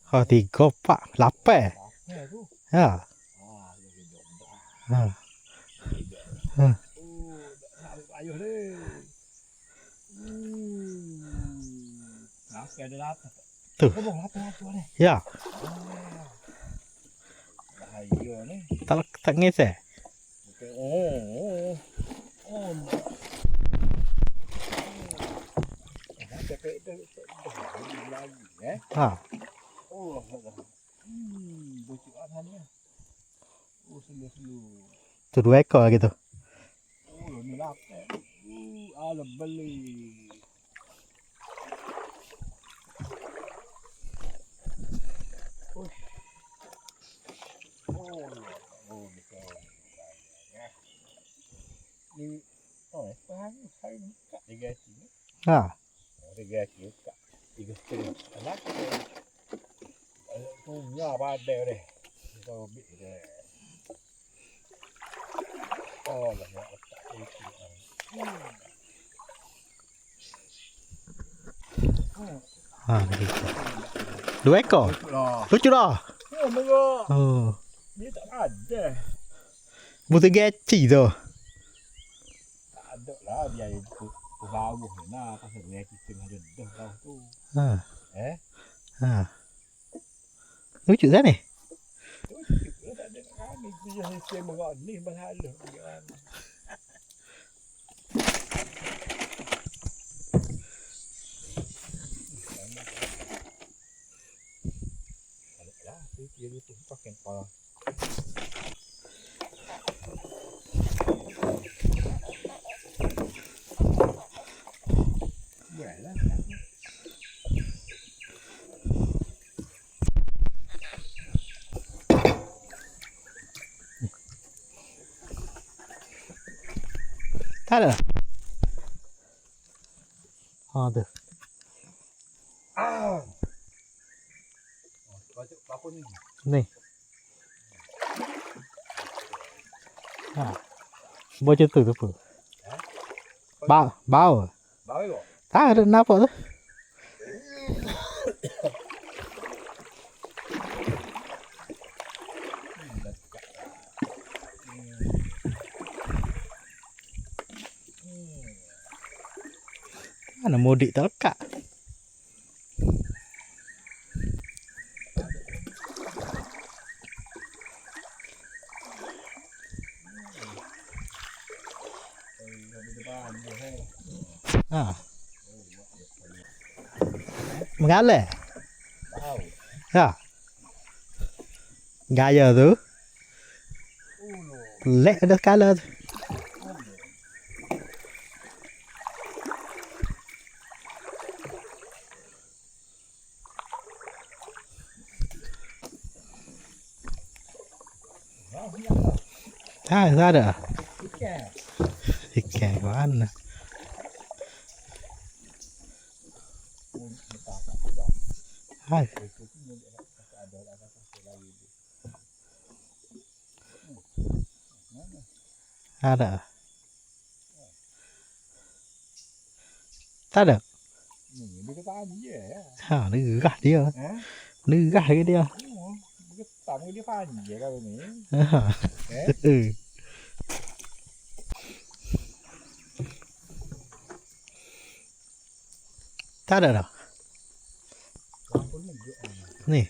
Oh, 3 pak. 8. Ya tu. Ha. Dia hidup dah. Ha. Hidup. Ha. Nak ambil payuh ni. Nak ada lapar. Tu. Kau bawa lapar ni. Ya. Bahaya ni. Tak ngesek. Oh. Cepet tu lagi Ha. Oh. Bocik asalnya. Oh, selu. Tu 2 ekor gitu. Oh, ni lapar. Alam beli. Betul. Ni faham kat dia sini. Ha. Dia kat 3 anak. Punya pada deh. Kau ambil deh. Oh, lah nak letak itu. Ha, gitu. 2 ekor. Lucu dah. Oh, merah. Oh. Dia tak ada. Butuh geci tu. Tak ada lah biar itu bawah ni nah pasal dia kita ada dah tahu tu. Ha. Ha. Lucu dah ni. Tu tak ada kami dia sistem merah ni berhalus kan. Alah, dia tu pakai kepala. Tak ada. Ha tu. Batuk apa ni? Ni. Ha. Bocor tu apa? Bau. Bau ke? Tak ada nampak tu. Mana mudik terlekat. Ha. Mengalah. Bau. Ha. Gaya tu. Lek ada skala tu. Ha, tak ada. Ikan mana? Hai. Ada. Tak ada. Ni dia kata dia. Ha, negah dia. Negah ke dia. Dia tamu dia panjang kau ni. Ha. Tak ada dah. Ni.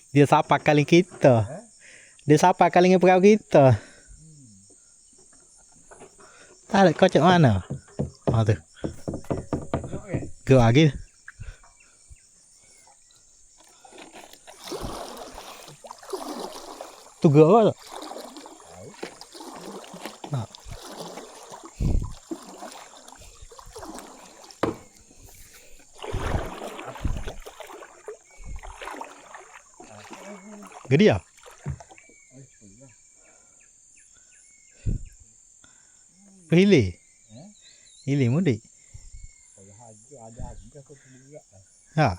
Dia sapa kali kita. Dia sapa kali dengan perahu kita. Tak ada kocok mana? Ha tu. Gerak lagi. Tu gerak tak? Ha. Gede ya? Hili. Hili mudik. Ha.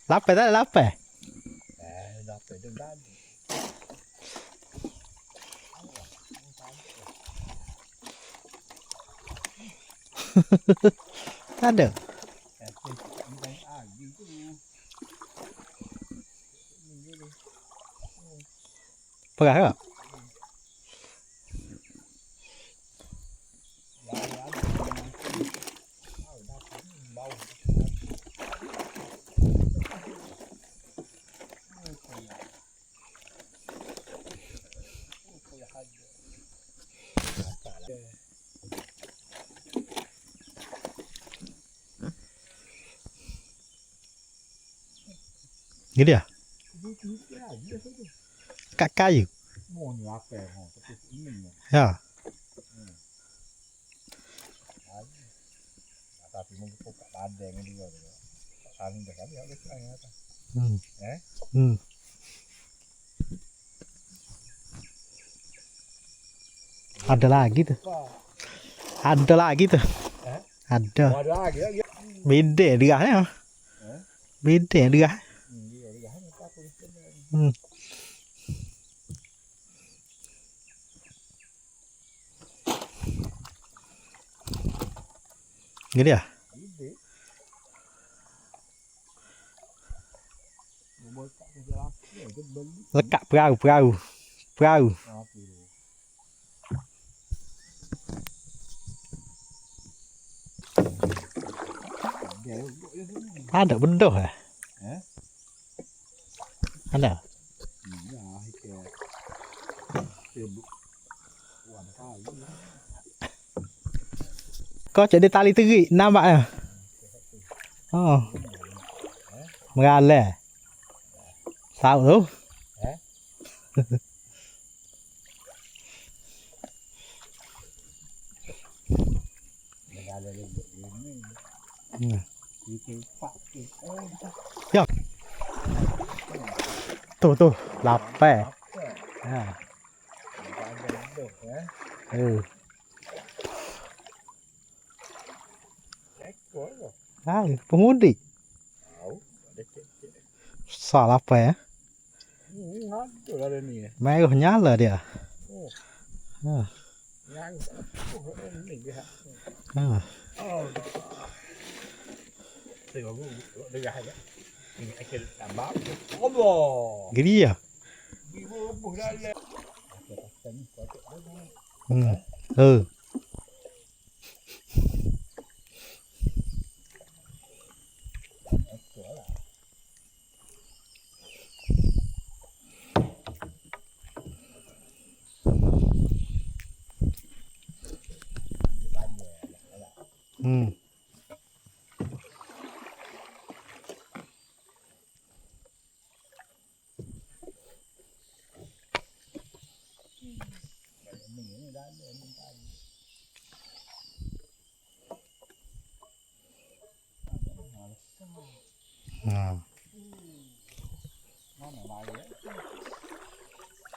Lapar tak ada lapar? Lapar dengan Tak ada. Perah tak? Gini ya? Kat kayu. Ya. Tapi mungkin buka ladang juga. Saling dah kali ada sekarang apa? Ada lagi tuh. Ada lagi tuh. Ada. Ada lagi ya. Beda derahnya. Beda derah. Gini ya? Lekat perahu. Ada bendoh ya? Ada. Kau jadi tali terik nampaknya. Oh. Merale. Sao tu? Ya. Tu lapar. Ha. Pemudi. Salah apa ya? Merah nyala dia. Gini ya?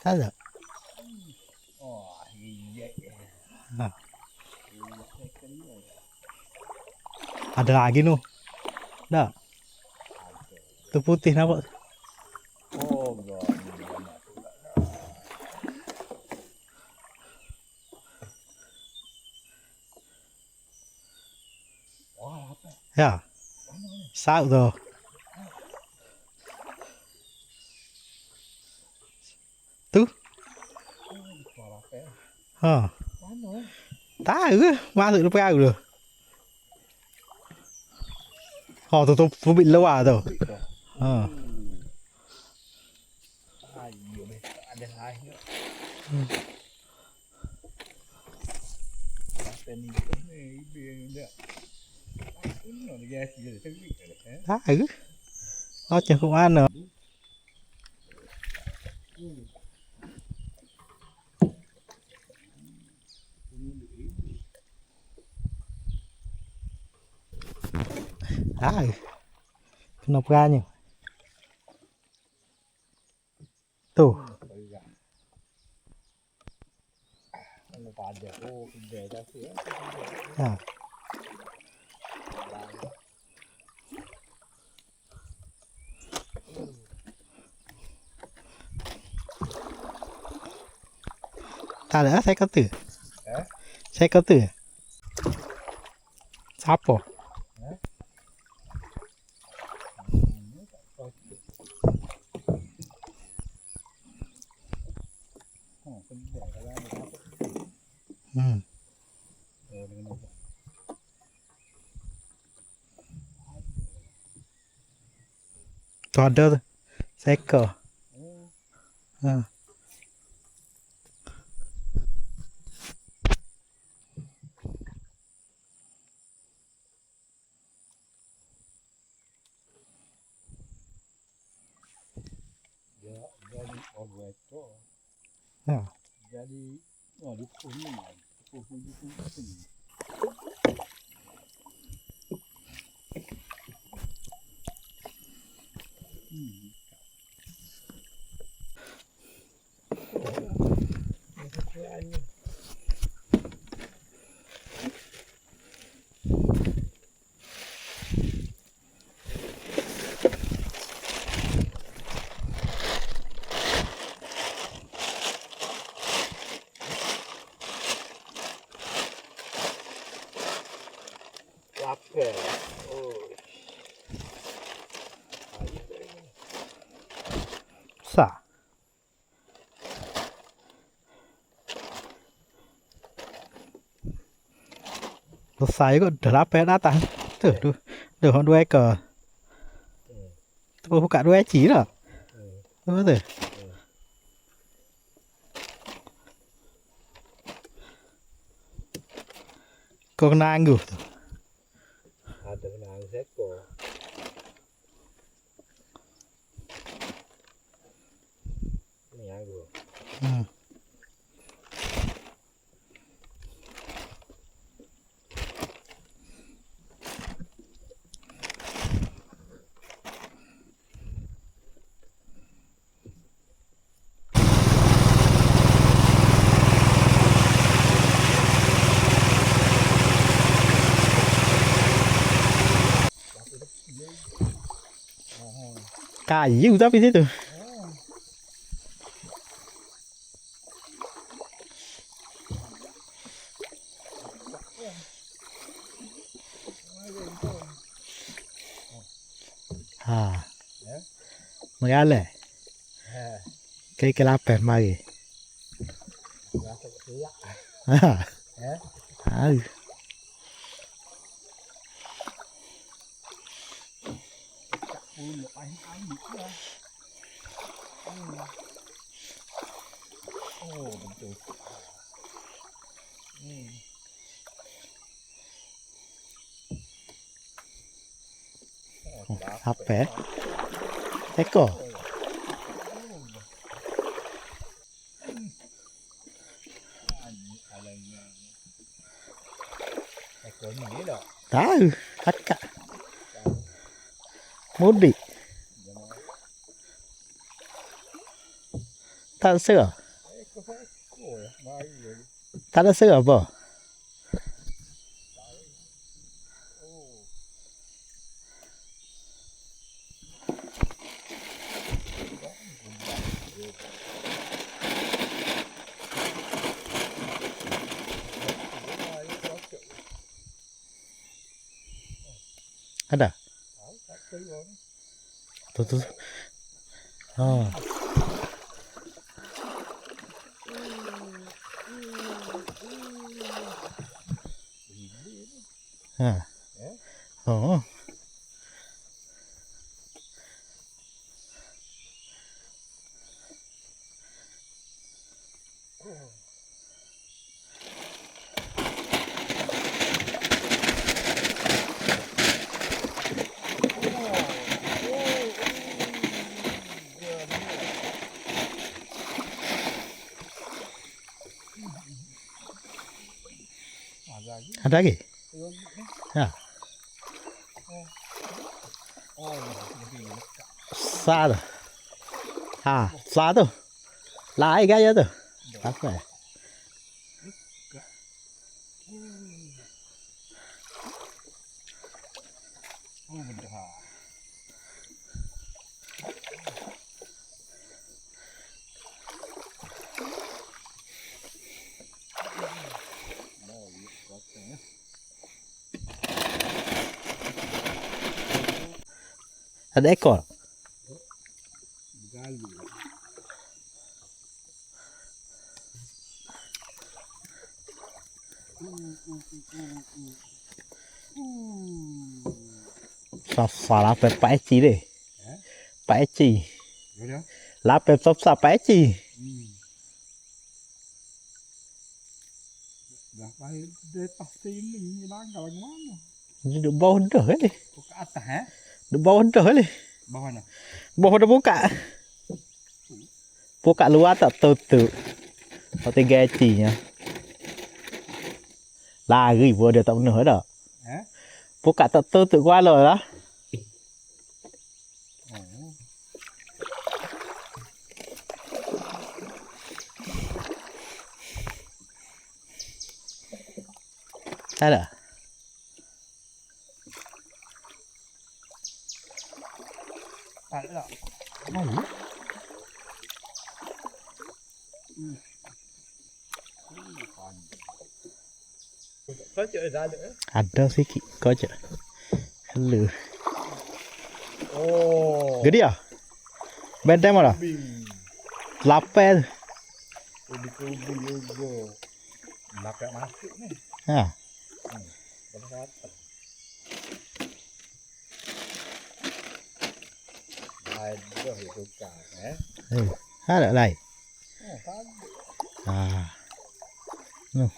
Ada. Ada lagi nu. Dah. Tu putih nampak. Ya. Sao tu. Tu. Ha. Tahu ke? Masuk ke perahu tu. Oh, tu pubik luar tu. Ha. Ada lagi. Tahu. Oh, cakap mana? Tahu. Kena peranya. Tu. Ha. Tak ada, saya kata. Saya kata. Apa? Oh, benda kalau ada apa. Hmm. Dengan apa. Tu ada tu. Seekor. Oh, Ha. dia jadi orang itu. Ha. Jadi dukun ni. Dukun. Apa? Oh. Sa. Selesai kok dah lapar datang. Tu. Tu hang 2 ekor. Tu buka 2 eci dah. Tu tu. Kau kena angguh tu. Ada kenang seko. Ni aku. Hmm. Kayu tapi situ. Ha. Ya. Mengalah. Ha. Kai lapar mari. Rasa siap. Ha. Ya. Ha. Ulo ai ya. Oh, betul. Apa? Ekor. Ekor ni dah. Tahu. Kakak. Mudik. Tak serah. Ekor ya. Mari. Tak ada serah apa? Oh. Ada? Tu. Oh. Ha. Oh. Ada lagi? Ha. Sa tu. Ha, sa tu. Lai gaya tu. Apa? Oh, benda ha. Ada ekor. Galu. Salah Pak Eci deh. Pak Eci. Ya. Lapep sop Pak Eci. Dah baik dia pasti ini langgar mana. Duduk bawah dah kali. Ke atas Duduk bawah dah kali. Bawah mana? Bawah dah buka. Buka luar tak tutup. Kau tiga Eci-nya. Lari pun dia tak benar dah. Buka tak tutup kuala lah. Tak ada. Tak ada. Có chợ ra nữa. Ada sikit kau je. Hello. Oh. Gede ah? Bedai mana? Lapel. Ubi juga. Lapel masuk ni. Ha. Berat. Ada itu kan Ada lai. Oh, kan. Ah. No.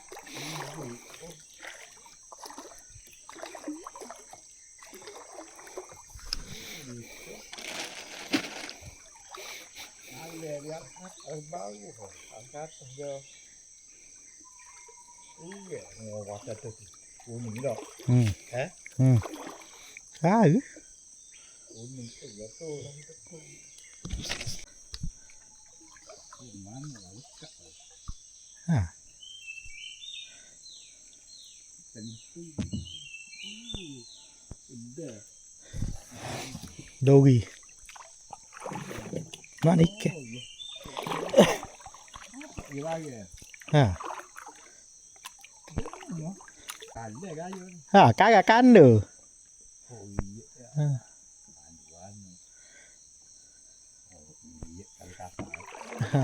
Lihat bau angkat saja. Iya, mau wajar tu. Kuning dah. Ah. Kuning tu ya tu. Mana lah ikat. Ha. Tentu. Sudah. Dogi. Mana ikan? Lagi. Ha. Ada gayo. Ha, kagak kanda. Oh iya. Ha. Aduan. Oh iya kalau kata. Ha.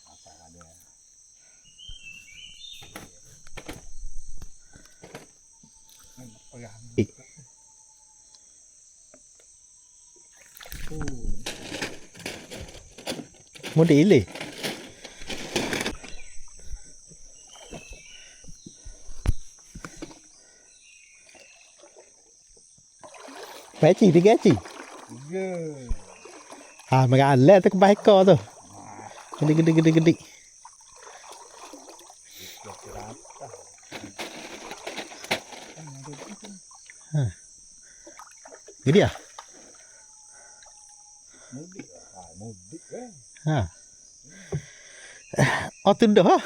Apa ada. Pegang. Mau diilih. Bé chỉ thì ghé chỉ. À mà gà lên tới cái bãi co rồi. Gede. Gede ya? Mudik Ha. Oh tunda ha.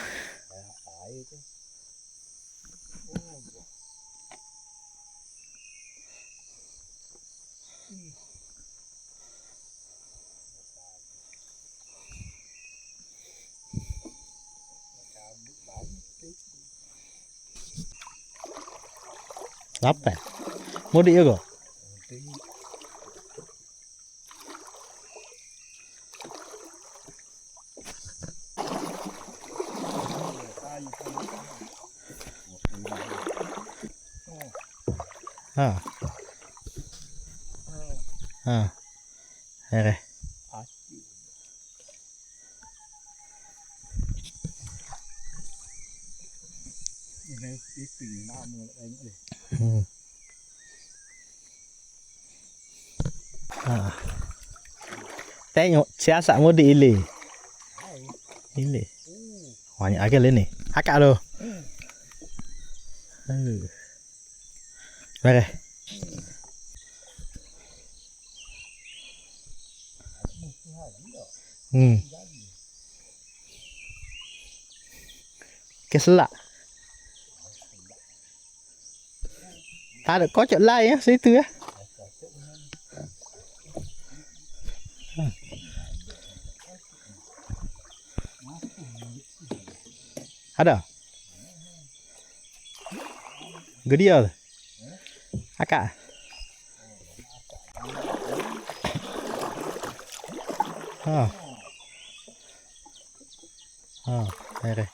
Apa? Mudik juga. Ha. Ha. Here. Ini pipi nama ini. Ha. Tengok siasat mudik ini. Ini. Banyak agak ni. Akak tu. Mari. Keselak. Tak ada kocok lain ya situ ya. Ada. Gede ya. Akak. à đây đây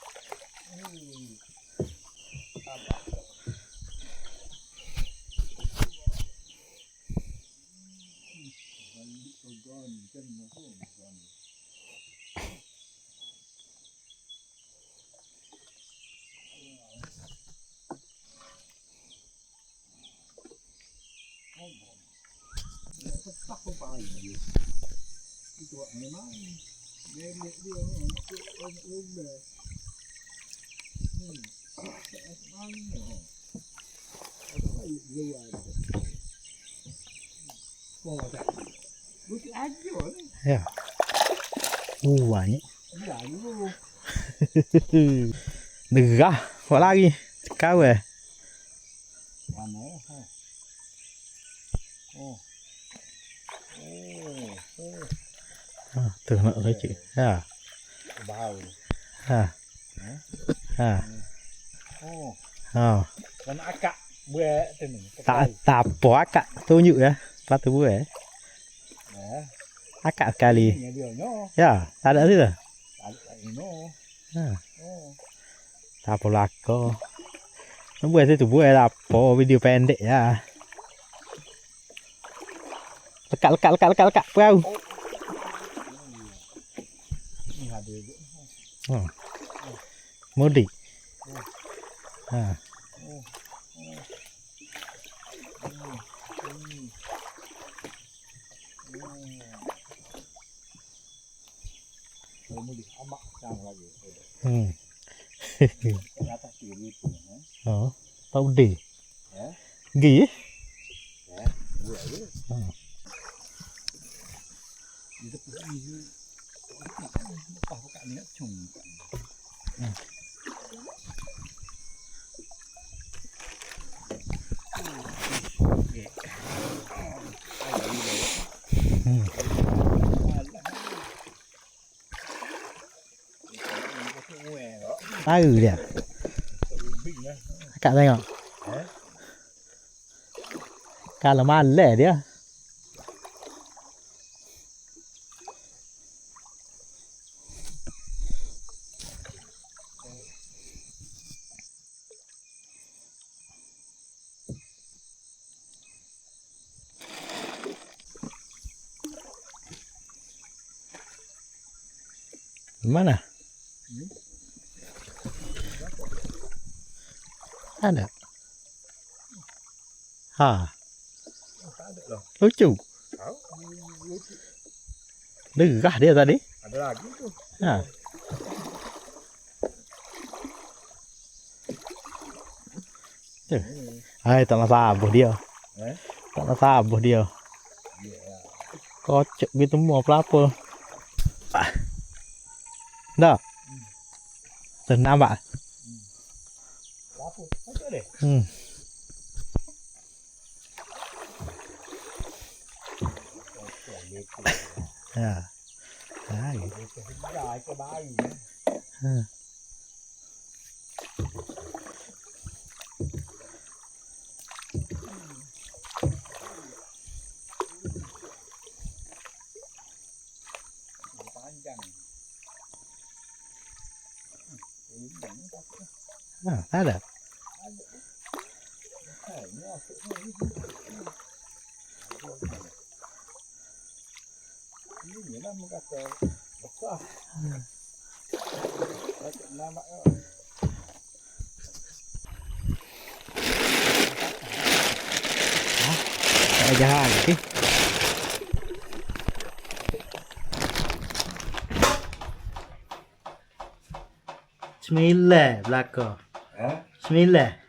không phải gì cái chỗ này nó để liệt đi ôm để ăn nữa cái gì vậy bỏ ra lúc cái ăn rồi yeah vậy giải luôn đừng ra bỏ lagi cao về ăn nữa tưởng nợ đấy chị à bao à à à con aka bue tên mình ta bỏ aka tôi nhự á ta tôi bue aka kali ya ta đã thế rồi ta bỏ lạc có nó bue thế tụi bue là bỏ video pen để à cắt wow mua đi à tao đi gì đẹp cả đây không cả là man lẻ đấy mana ada ha lucu degah dia tadi ada lagi tuh ha ai tak masalah buah dia tak masalah buah dia kocok gitu mau apa dah tenang pak à đấy ada jalan lagi Bismillah belakang Bismillah